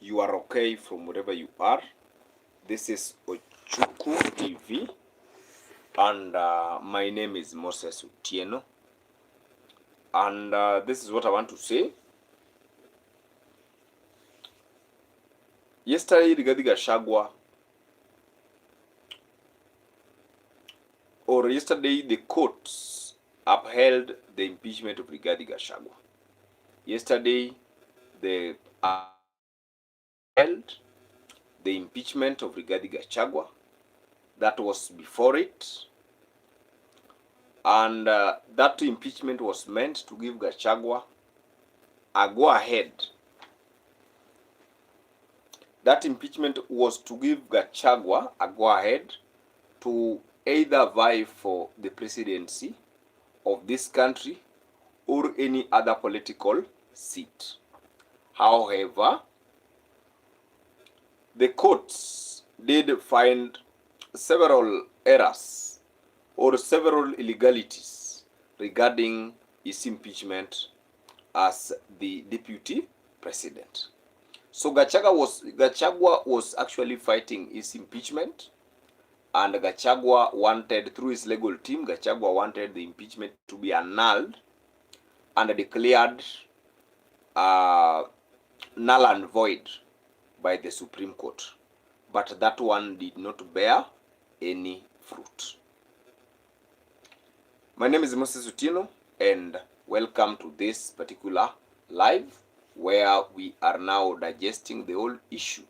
you are okay from wherever you are. This is Ochuku TV, and my name is Moses Utieno. And this is what I want to say. Yesterday, Rigathi Gachagua, or yesterday, the courts upheld the impeachment of Rigathi Gachagua. Yesterday, they upheld the impeachment of Rigathi Gachagua. That was before it. And that impeachment was meant to give Gachagua a go-ahead. That impeachment was to give Gachagua a go-ahead to either vie for the presidency of this country or any other political seat. However, the courts did find several errors or several illegalities regarding his impeachment as the deputy president. So Gachagua was actually fighting his impeachment, and Gachagua wanted, through his legal team, Gachagua wanted the impeachment to be annulled and declared null and void by the Supreme Court. But that one did not bear any fruit. My name is Moses Utieno, and welcome to this particular live where we are now digesting the whole issue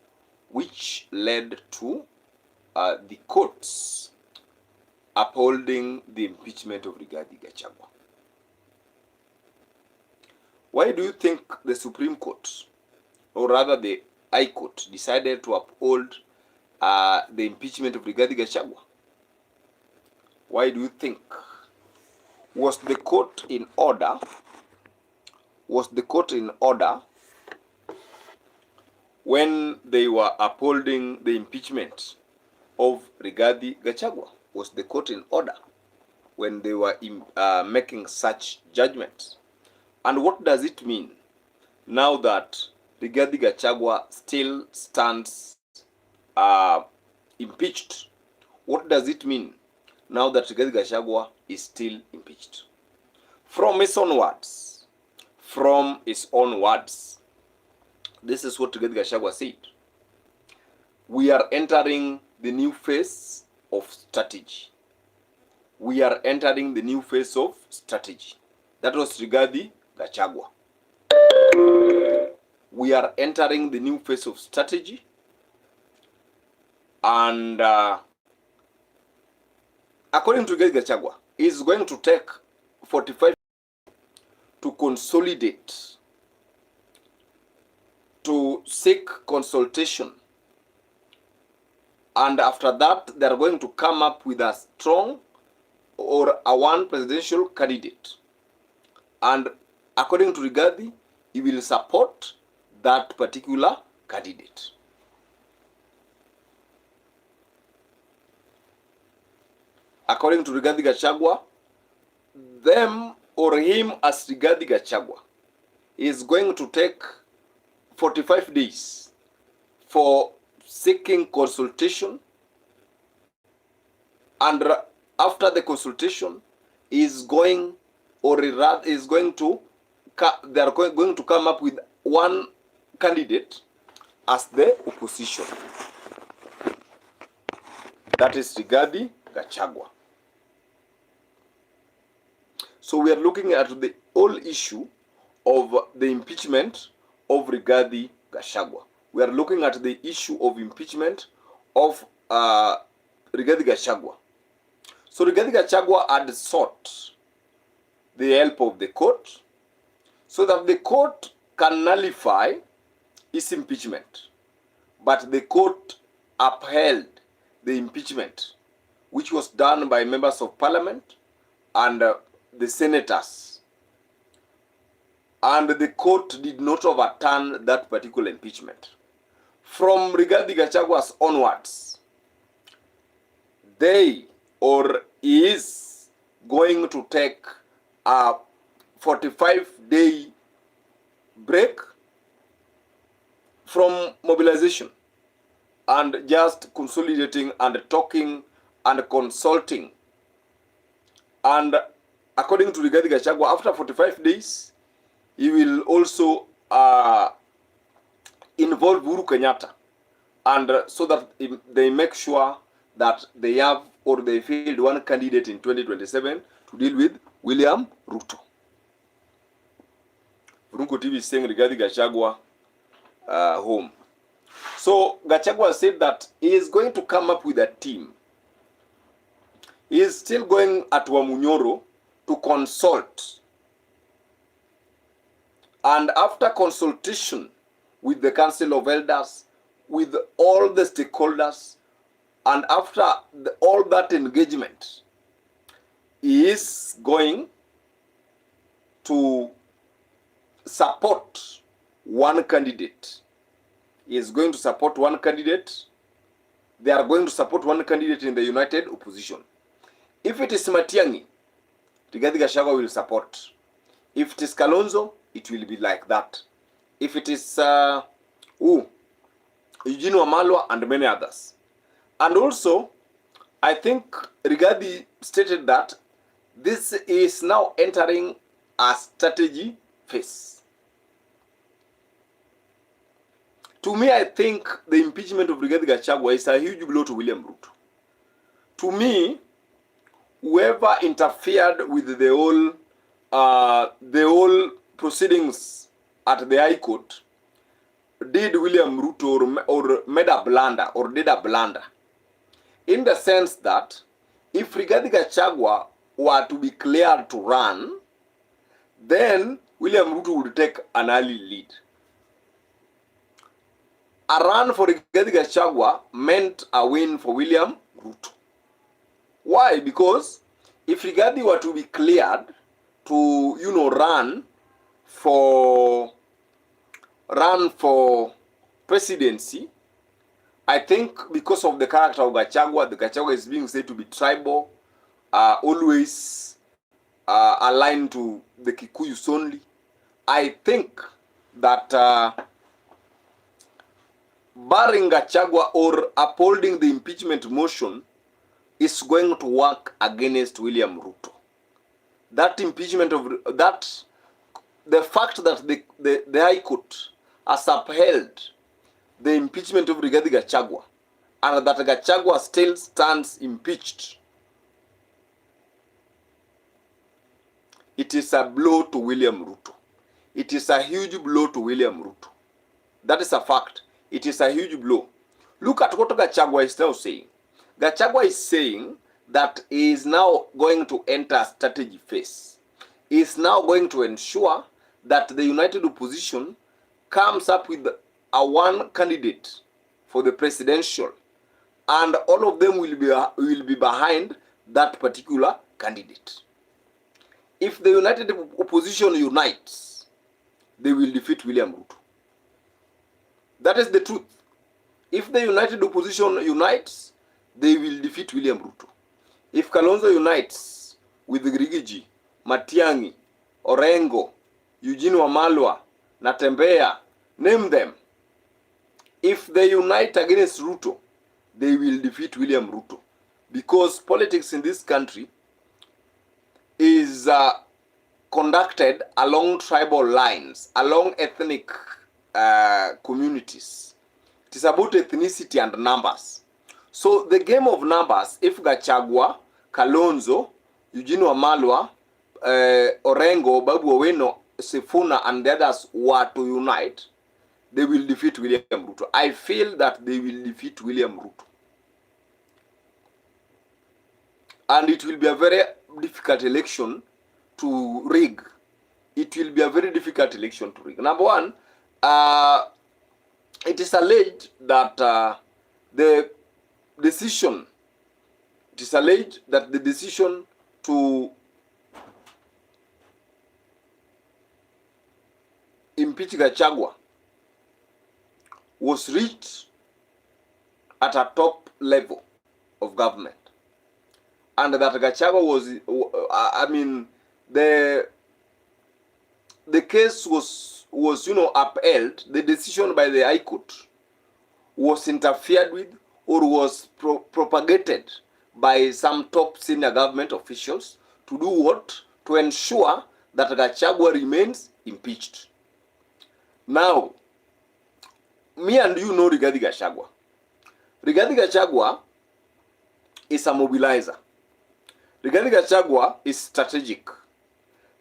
which led to the courts upholding the impeachment of Rigathi Gachagua. Why do you think the Supreme Court, or rather the High Court, decided to uphold the impeachment of Rigathi Gachagua? Why do you think? Was the court in order? Was the court in order when they were upholding the impeachment of Rigathi Gachagua? Was the court in order when they were making such judgments? And what does it mean now that Rigathi Gachagua still stands impeached? What does it mean now that Rigathi Gachagua is still impeached? From his own words, this is what Rigathi Gachagua said. We are entering the new phase of strategy. We are entering the new phase of strategy. That was Rigathi Gachagua. We are entering the new phase of strategy, and according to Rigathi Gachagua, is going to take 45 to consolidate, to seek consultation, and after that they are going to come up with a strong or a one presidential candidate, and according to Rigathi, he will support that particular candidate. According to Rigathi Gachagua, them or him as Rigathi Gachagua is going to take 45 days for seeking consultation, and after the consultation is going, or rather is going to, they are going to come up with one candidate as the opposition. That is Rigathi Gachagua. So we are looking at the whole issue of the impeachment of Rigathi Gachagua. We are looking at the issue of impeachment of Rigathi Gachagua. So Rigathi Gachagua had sought the help of the court so that the court can nullify his impeachment. But the court upheld the impeachment, which was done by members of parliament and the senators, and the court did not overturn that particular impeachment. From Rigathi Gachagua's onwards, they or is going to take a 45-day break from mobilization and just consolidating and talking and consulting. And according to Rigathi Gachagua, after 45 days, he will also involve Uhuru Kenyatta, and so that they make sure that they have or they field one candidate in 2027 to deal with William Ruto. Runko TV is saying Rigathi Gachagua home. So Gachagua said that he is going to come up with a team. He is still going at Wamunyoro to consult. And after consultation with the Council of Elders, with all the stakeholders, and after all that engagement, he is going to support one candidate. He is going to support one candidate. They are going to support one candidate in the united opposition. If it is Matiang'i, Rigathi Gachagua will support. If it is Kalonzo, it will be like that. If it is Eugene Wamalwa and many others. And also, I think Rigathi stated that this is now entering a strategy phase. To me, I think the impeachment of Rigathi Gachagua is a huge blow to William Ruto. To me, whoever interfered with the whole proceedings at the High Court did William Ruto or made a blunder or did a blunder, in the sense that if Rigathi Gachagua were to be cleared to run, then William Ruto would take an early lead. A run for Rigathi Gachagua meant a win for William Ruto. Why? Because if Rigathi were to be cleared to, run for presidency, I think because of the character of Gachagua, the Gachagua is being said to be tribal, always aligned to the Kikuyus only. I think that barring Gachagua or upholding the impeachment motion is going to work against William Ruto. That impeachment of that, the fact that the High Court has upheld the impeachment of Rigathi Gachagua and that Gachagua still stands impeached, it is a blow to William Ruto. It is a huge blow to William Ruto. That is a fact. It is a huge blow. Look at what Gachagua is now saying. Gachagua is saying that he is now going to enter a strategy phase. He is now going to ensure that the united opposition comes up with a one candidate for the presidential, and all of them will be behind that particular candidate. If the united opposition unites, they will defeat William Ruto. That is the truth. If the united opposition unites, they will defeat William Ruto. If Kalonzo unites with Rigiji, Matiang'i, Orengo, Eugene Wamalwa, Natembeya, name them. If they unite against Ruto, they will defeat William Ruto. Because politics in this country is conducted along tribal lines, along ethnic communities. It is about ethnicity and numbers. So the game of numbers, if Gachagua, Kalonzo, Eugene Wamalwa, Orengo, Babu Owino, Sifuna, and the others were to unite, they will defeat William Ruto. I feel that they will defeat William Ruto. And it will be a very difficult election to rig. It will be a very difficult election to rig. Number one, it is alleged that the decision to impeach Gachagua was reached at a top level of government, and that Gachagua was, the case was was upheld, the decision by the High Court was interfered with or was propagated by some top senior government officials to do what? To ensure that Gachagua remains impeached. Now, me and you know Rigathi Gachagua. Rigathi Gachagua is a mobilizer. Rigathi Gachagua is strategic.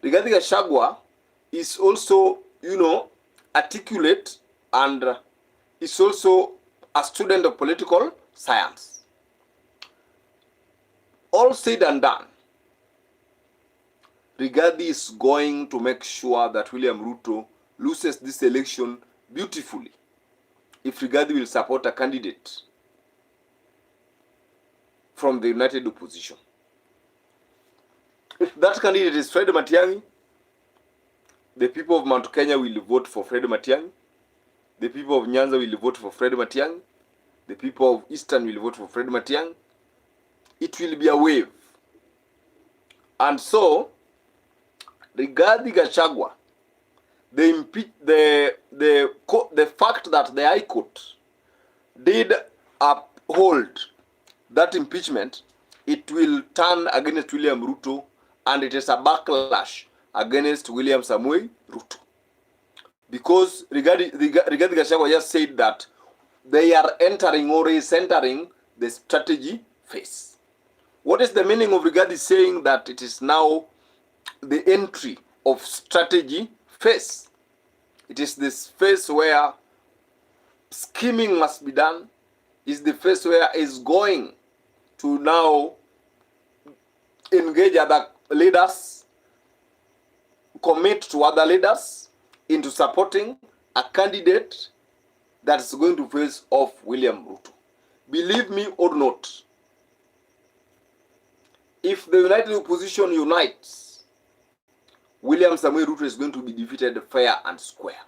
Rigathi Gachagua is also, articulate, and is also a student of political science. All said and done, Rigathi is going to make sure that William Ruto loses this election beautifully if Rigathi will support a candidate from the united opposition. If that candidate is Fred Matiang'i, the people of Mount Kenya will vote for Fred Matiang'i. The people of Nyanza will vote for Fred Matiang'i. The people of Eastern will vote for Fred Matiang'i. It will be a wave. And so, Rigathi Gachagua, the fact that the High Court did uphold that impeachment, it will turn against William Ruto, and it is a backlash against William Samoei Ruto. Because Rigathi Gachagua just said that they are entering or is entering the strategy phase. What is the meaning of Rigathi saying that it is now the entry of strategy phase? It is this phase where scheming must be done. Is the phase where is going to now engage other leaders, commit to other leaders into supporting a candidate that is going to face off William Ruto. Believe me or not, if the united opposition unites, William Samoei Ruto is going to be defeated fair and square.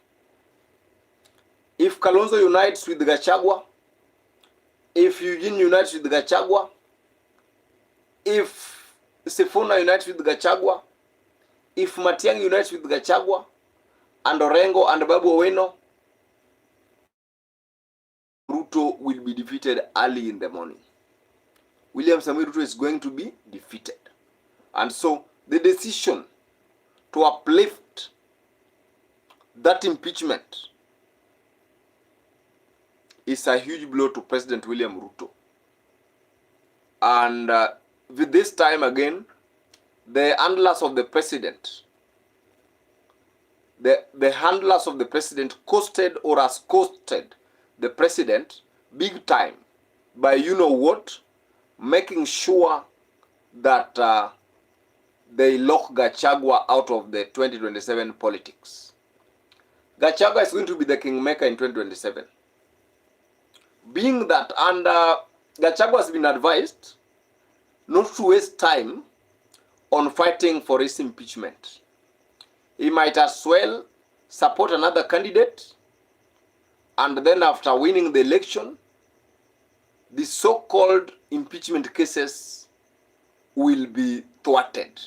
If Kalonzo unites with Gachagua, if Eugene unites with Gachagua, if Sifuna unites with Gachagua, if Matiang'i unites with Gachagua, and Orengo and Babu Owino, Ruto will be defeated early in the morning. William Samoei Ruto is going to be defeated. And so the decision to uplift that impeachment is a huge blow to President William Ruto. And with this time again, the handlers of the president, the handlers of the president costed or has costed the president big time by making sure that they lock Gachagua out of the 2027 politics. Gachagua is going to be the kingmaker in 2027. Being that, and Gachagua has been advised not to waste time on fighting for his impeachment. He might as well support another candidate, and then after winning the election, the so-called impeachment cases will be thwarted.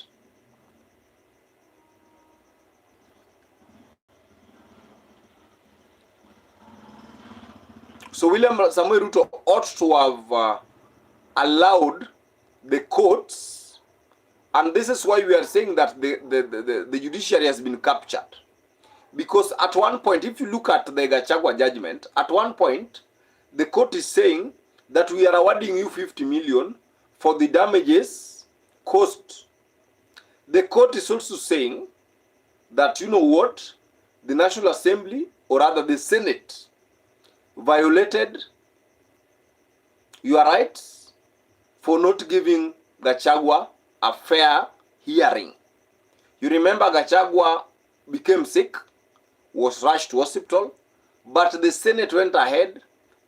So William Samoei Ruto ought to have allowed the courts, and this is why we are saying that the judiciary has been captured. Because at one point, if you look at the Gachagua judgment, at one point, the court is saying that we are awarding you 50 million for the damages caused. The court is also saying that, the National Assembly, or rather the Senate, violated your rights for not giving Gachagua a fair hearing. You remember Gachagua became sick, was rushed to hospital, but the Senate went ahead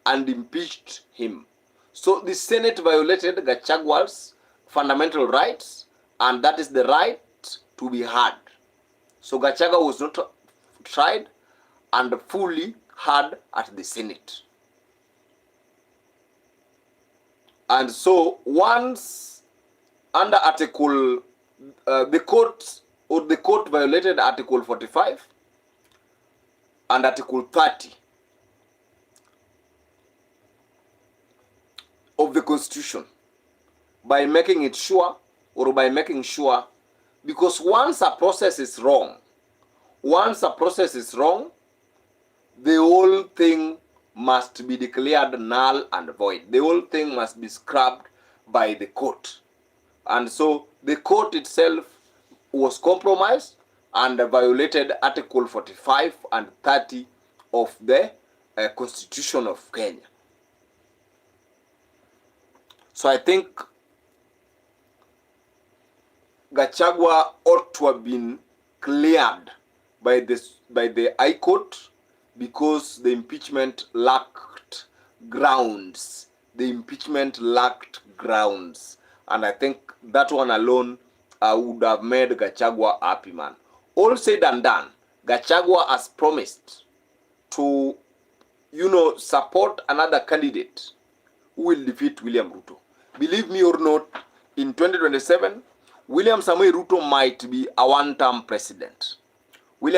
and impeached him. So the Senate violated Gachagua's fundamental rights, and that is the right to be heard. So Gachagua was not tried and fully heard at the Senate. And so once under Article, the court violated Article 45, and Article 30 of the Constitution by making sure, because once a process is wrong, the whole thing must be declared null and void. The whole thing must be scrubbed by the court. And so the court itself was compromised and violated Article 45 and 30 of the Constitution of Kenya. So I think Gachagua ought to have been cleared by the High Court because the impeachment lacked grounds. And I think that one alone would have made Gachagua happy, man. All said and done, Gachagua has promised to, support another candidate who will defeat William Ruto. Believe me or not, in 2027, William Samoei Ruto might be a one-term president. In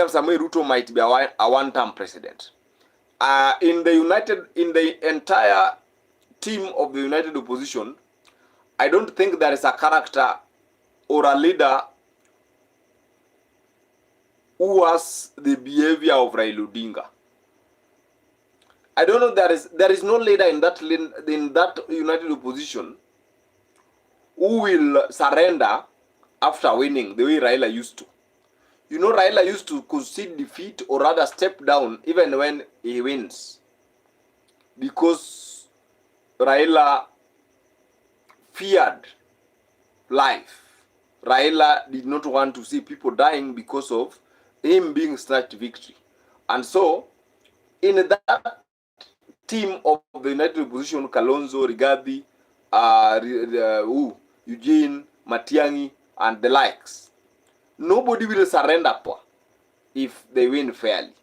the entire team of the United Opposition, I don't think there is a character or a leader who has the behavior of Raila Odinga. I don't know, there is no leader in that United Opposition who will surrender after winning the way Raila used to. Raila used to concede defeat or rather step down even when he wins, because Raila feared life. Raila did not want to see people dying because of him being snatched victory. And so, in that team of the United Opposition, Kalonzo, Rigathi, Eugene, Matiang'i, and the likes, nobody will surrender power if they win fairly.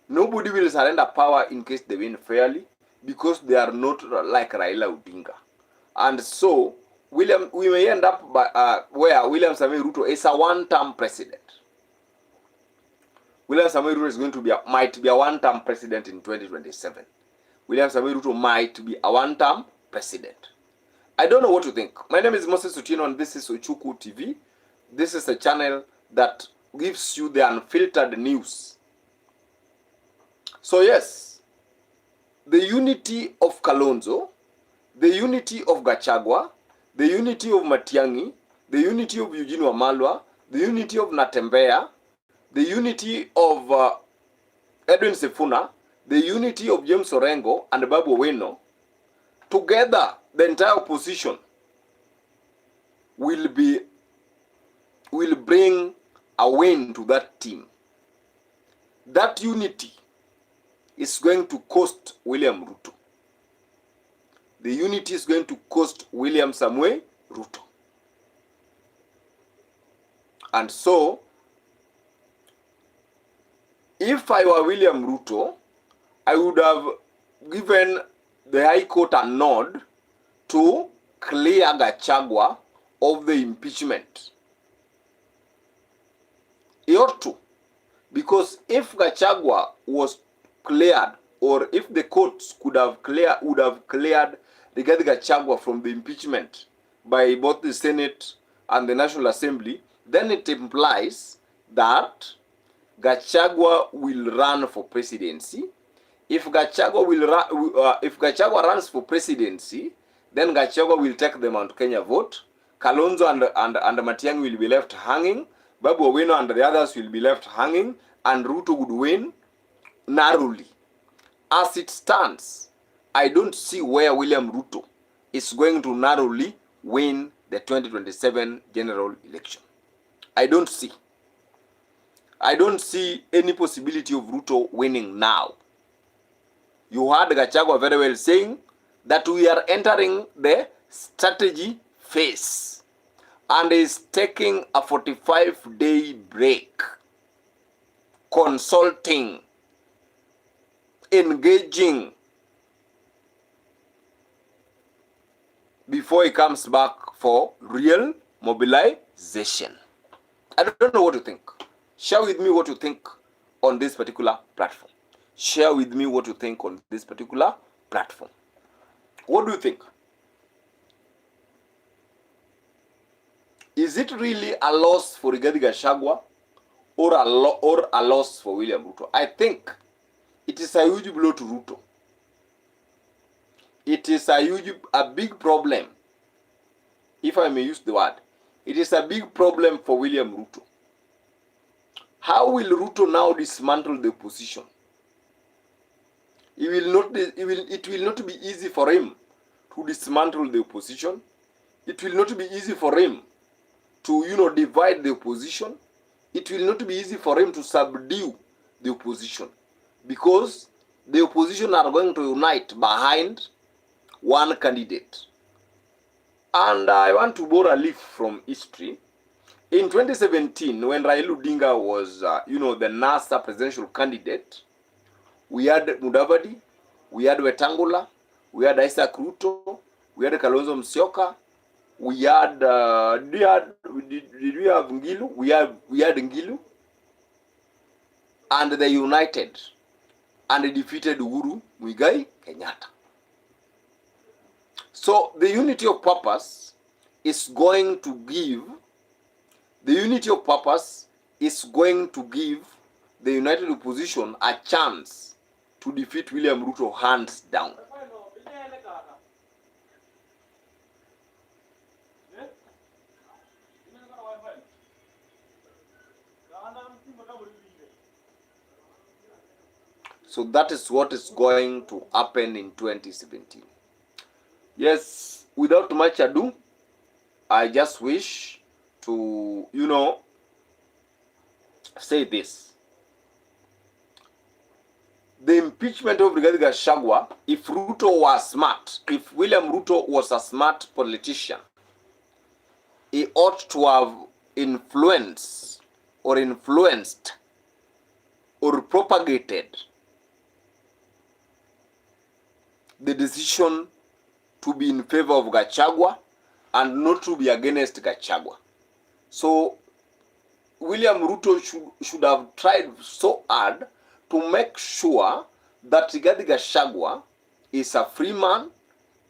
Nobody will surrender power in case they win fairly, because they are not like Raila Odinga. And so, we may end up where William Samoei Ruto is a one-term president. William Samoei Ruto might be a one-term president in 2027. William Samoei Ruto might be a one-term president. I don't know what to think. My name is Moses Otieno and this is Ochuku TV. This is a channel that gives you the unfiltered news. So yes, the unity of Kalonzo, the unity of Gachagua, the unity of Matiang'i, the unity of Eugene Wamalwa, the unity of Natembeya, the unity of Edwin Sifuna, the unity of James Orengo and Babu Owino, together the entire opposition will bring a win to that team. That unity is going to cost William Ruto. The unity is going to cost William Samoei Ruto. And so, if I were William Ruto, I would have given the High Court a nod to clear Gachagua of the impeachment. He ought to. Because if Gachagua was cleared, or if the courts would have cleared Rigathi Gachagua from the impeachment by both the Senate and the National Assembly, then it implies that Gachagua will run for presidency. If Gachagua runs for presidency, then Gachagua will take the Mount Kenya vote. Kalonzo and Matiang'i will be left hanging. Babu Owino and the others will be left hanging, and Ruto would win narrowly. As it stands, I don't see where William Ruto is going to narrowly win the 2027 general election. I don't see any possibility of Ruto winning now. You heard Gachagua very well saying that we are entering the strategy phase and is taking a 45-day break, consulting, engaging, before he comes back for real mobilization. I don't know what to think. Share with me what you think on this particular platform. Share with me what you think on this particular platform. What do you think? Is it really a loss for Rigathi Gachagua or a loss for William Ruto? I think it is a huge blow to Ruto. It is a big problem, if I may use the word. It is a big problem for William Ruto. How will Ruto now dismantle the opposition? It will not be easy for him to dismantle the opposition. It will not be easy for him to, divide the opposition. It will not be easy for him to subdue the opposition, because the opposition are going to unite behind one candidate. And I want to borrow a leaf from history. In 2017, when Raila Odinga was, the NASA presidential candidate, we had Mudavadi, we had Wetangula, we had Isaac Ruto, we had Kalonzo Musyoka, we had, did we have Ngilu? We had Ngilu, and they united and defeated Uhuru Muigai Kenyatta. So the unity of purpose is going to give the united opposition a chance to defeat William Ruto hands down. So that is what is going to happen in 2017. Yes, without much ado, I just wish to, say this. The impeachment of Rigathi Gachagua, if Ruto was smart, if William Ruto was a smart politician, he ought to have influenced or propagated the decision to be in favor of Gachagua and not to be against Gachagua. So William Ruto should have tried so hard to make sure that Rigathi Gachagua is a free man,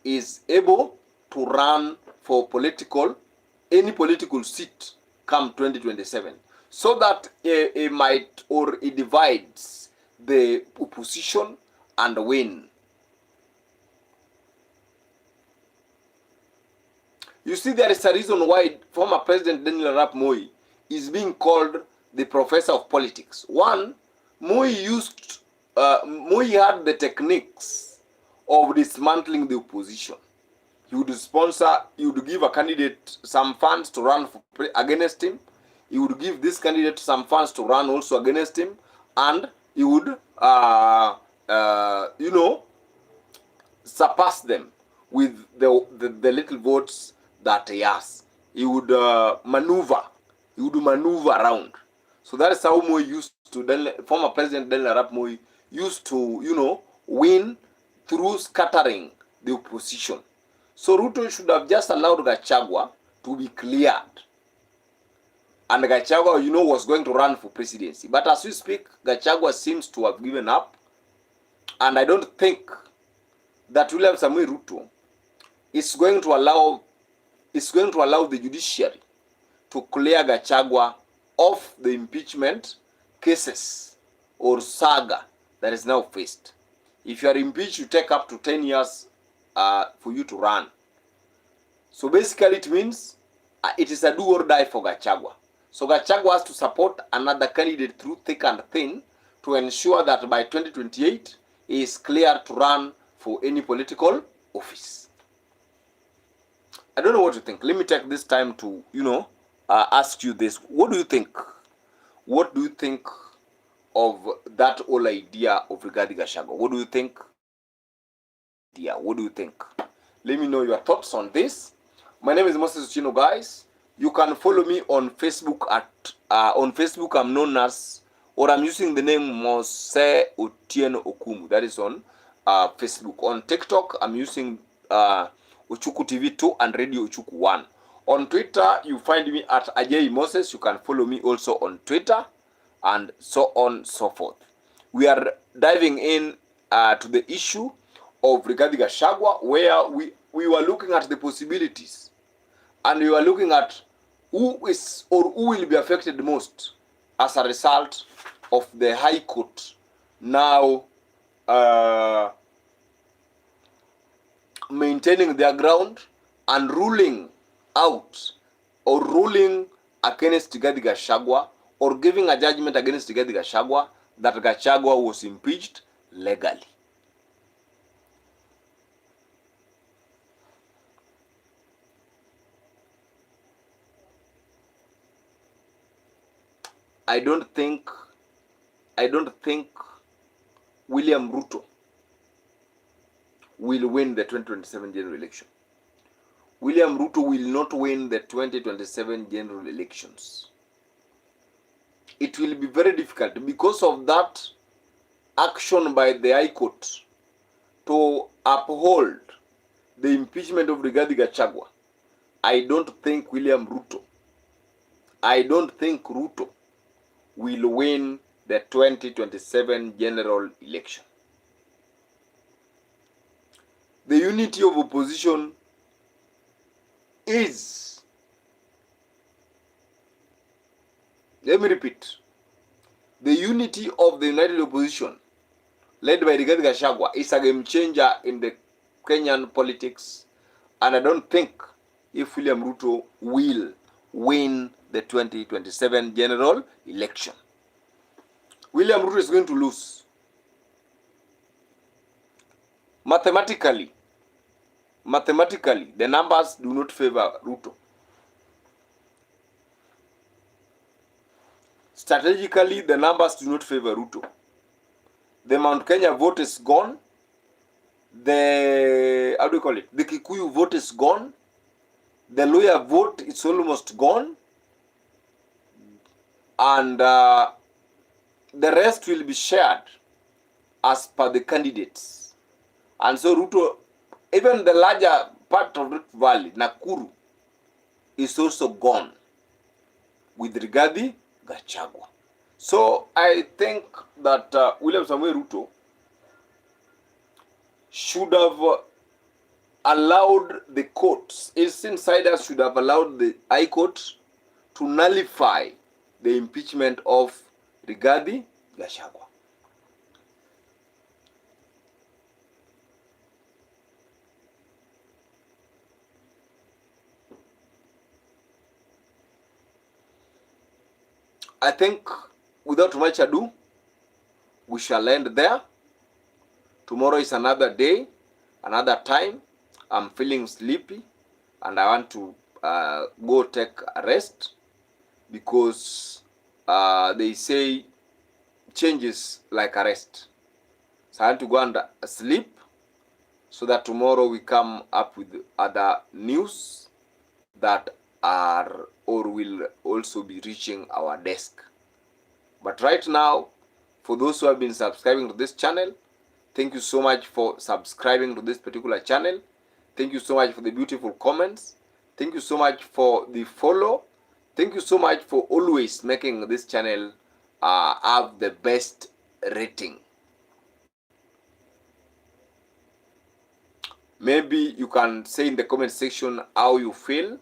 is able to run for any political seat come 2027, so that he divides the opposition and win. You see, there is a reason why former President Daniel Arap Moi is being called the professor of politics. One, Moi had the techniques of dismantling the opposition. He would give a candidate some funds to run against him. He would give this candidate some funds to run also against him, and he would, surpass them with the little votes that he has. He would maneuver around. So that is how Moi former President Daniel Arap Moi used to, win through scattering the opposition. So Ruto should have just allowed Gachagua to be cleared. And Gachagua, was going to run for presidency. But as we speak, Gachagua seems to have given up. And I don't think that William Samoei Ruto is going to allow the judiciary to clear Gachagua of the impeachment cases or saga that is now faced. If you are impeached, you take up to 10 years for you to run. So basically it means it is a do or die for Gachagua. So Gachagua has to support another candidate through thick and thin to ensure that by 2028 he is clear to run for any political office. I don't know what you think. Let me take this time to, ask you this. What do you think? What do you think of that whole idea of Rigathi Gachagua? What do you think? What do you think? Let me know your thoughts on this. My name is Moses Chino, guys. You can follow me on Facebook on Facebook I'm known as, or I'm using the name Mose Otieno Okumu. That is on Facebook. On TikTok, I'm using Uchuku TV 2 and Radio Uchuku 1. On Twitter, you find me at Ajay Moses. You can follow me also on Twitter. and so on so forth. We are diving in to the issue of Rigathi Gachagua, where we were looking at the possibilities, and we were looking at who is or who will be affected most as a result of the High Court now maintaining their ground and ruling out or ruling against Rigathi Gachagua, or giving a judgment against Rigathi Gachagua that Gachagua was impeached legally. I don't think William Ruto will win the 2027 general election. William Ruto will not win the 2027 general elections. It will be very difficult because of that action by the High Court to uphold the impeachment of Rigathi Gachagua. I don't think Ruto will win the 2027 general election. The unity of opposition is, let me repeat, the unity of the united opposition led by Rigathi Gachagua is a game changer in the Kenyan politics, and I don't think if William Ruto will win the 2027 general election. William Ruto is going to lose. Mathematically, the numbers do not favor Ruto. Strategically, the numbers do not favor Ruto. The Mount Kenya vote is gone. The, how do you call it? The Kikuyu vote is gone. The lawyer vote is almost gone. And the rest will be shared as per the candidates. And so Ruto, even the larger part of Rift Valley, Nakuru, is also gone with Rigathi Gachagua. So I think that William Samoei Ruto should have allowed the courts, its insiders should have allowed the High Court to nullify the impeachment of Rigathi Gachagua. I think without much ado, we shall end there. Tomorrow is another day, another time. I'm feeling sleepy and I want to go take a rest, because they say change is like a rest. So I want to go and sleep so that tomorrow we come up with other news that are or will also be reaching our desk. But right now, for those who have been subscribing to this channel, thank you so much for subscribing to this particular channel. Thank you so much for the beautiful comments. Thank you so much for the follow. Thank you so much for always making this channel have the best rating. Maybe you can say in the comment section how you feel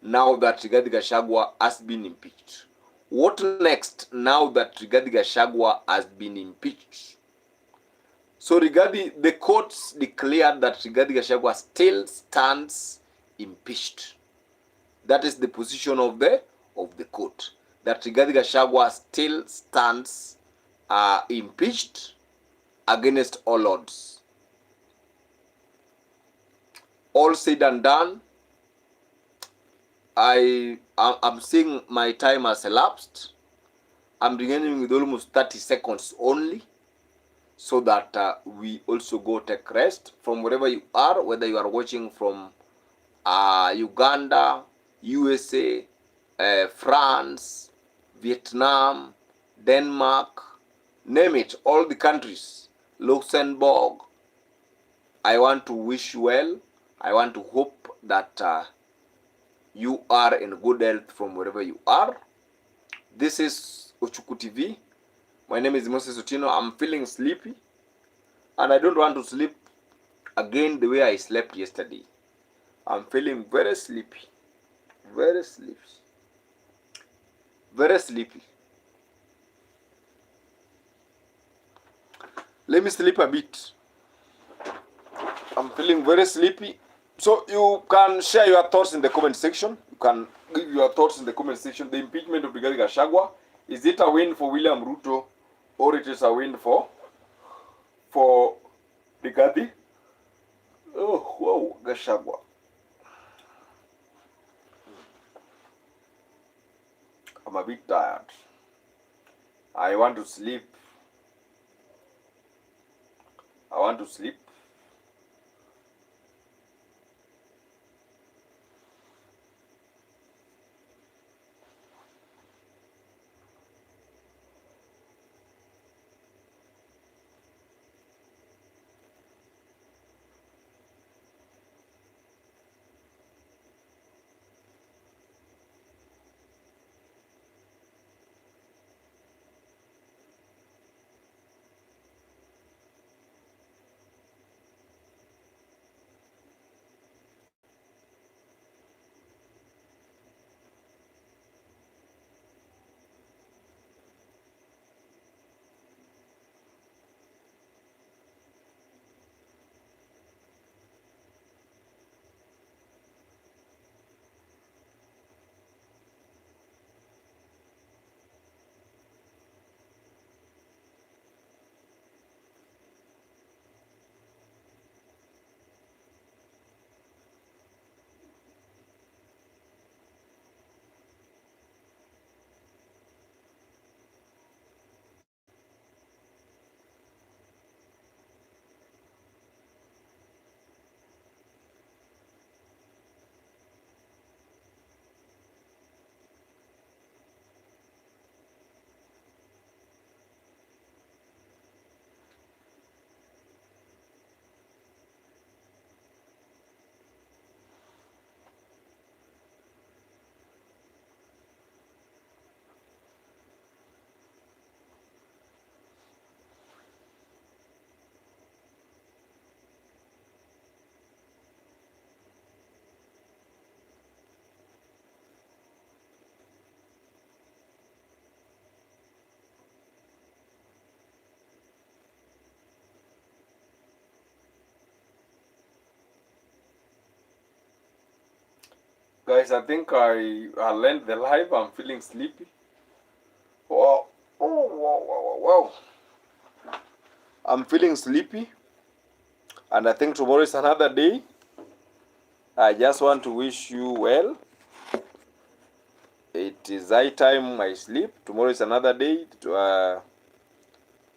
now that Rigathi Gachagua has been impeached. What next now that Rigathi Gachagua has been impeached? So the courts declared that Rigathi Gachagua still stands impeached. That is the position of the court, that Rigathi Gachagua still stands impeached against all odds. All said and done, I'm seeing my time has elapsed. I'm remaining with almost 30 seconds only, so that we also go take rest from wherever you are, whether you are watching from Uganda, USA, France, Vietnam, Denmark, name it, all the countries, Luxembourg. I want to wish you well. I want to hope that you are in good health from wherever you are. This is Ochuku TV. My name is Moses Otieno. I'm feeling sleepy, and I don't want to sleep again the way I slept yesterday. I'm feeling very sleepy, very sleepy, very sleepy. Let me sleep a bit. I'm feeling very sleepy. So you can share your thoughts in the comment section. You can give your thoughts in the comment section. The impeachment of Rigathi Gachagua, is it a win for William Ruto, or it is a win for Rigathi? Oh, wow, Gachagua. I'm a bit tired. I want to sleep. I want to sleep. Guys, I think I'll end the live. I'm feeling sleepy. Wow. Oh, wow, wow, wow, wow. I'm feeling sleepy. And I think tomorrow is another day. I just want to wish you well. It is high time I sleep. Tomorrow is another day.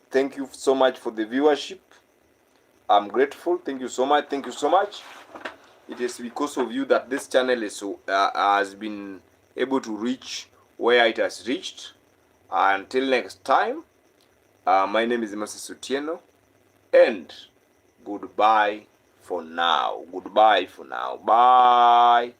Thank you so much for the viewership. I'm grateful. Thank you so much. Thank you so much. It is because of you that this channel is has been able to reach where it has reached. Until next time, my name is Moses Otieno, and goodbye for now. Goodbye for now. Bye.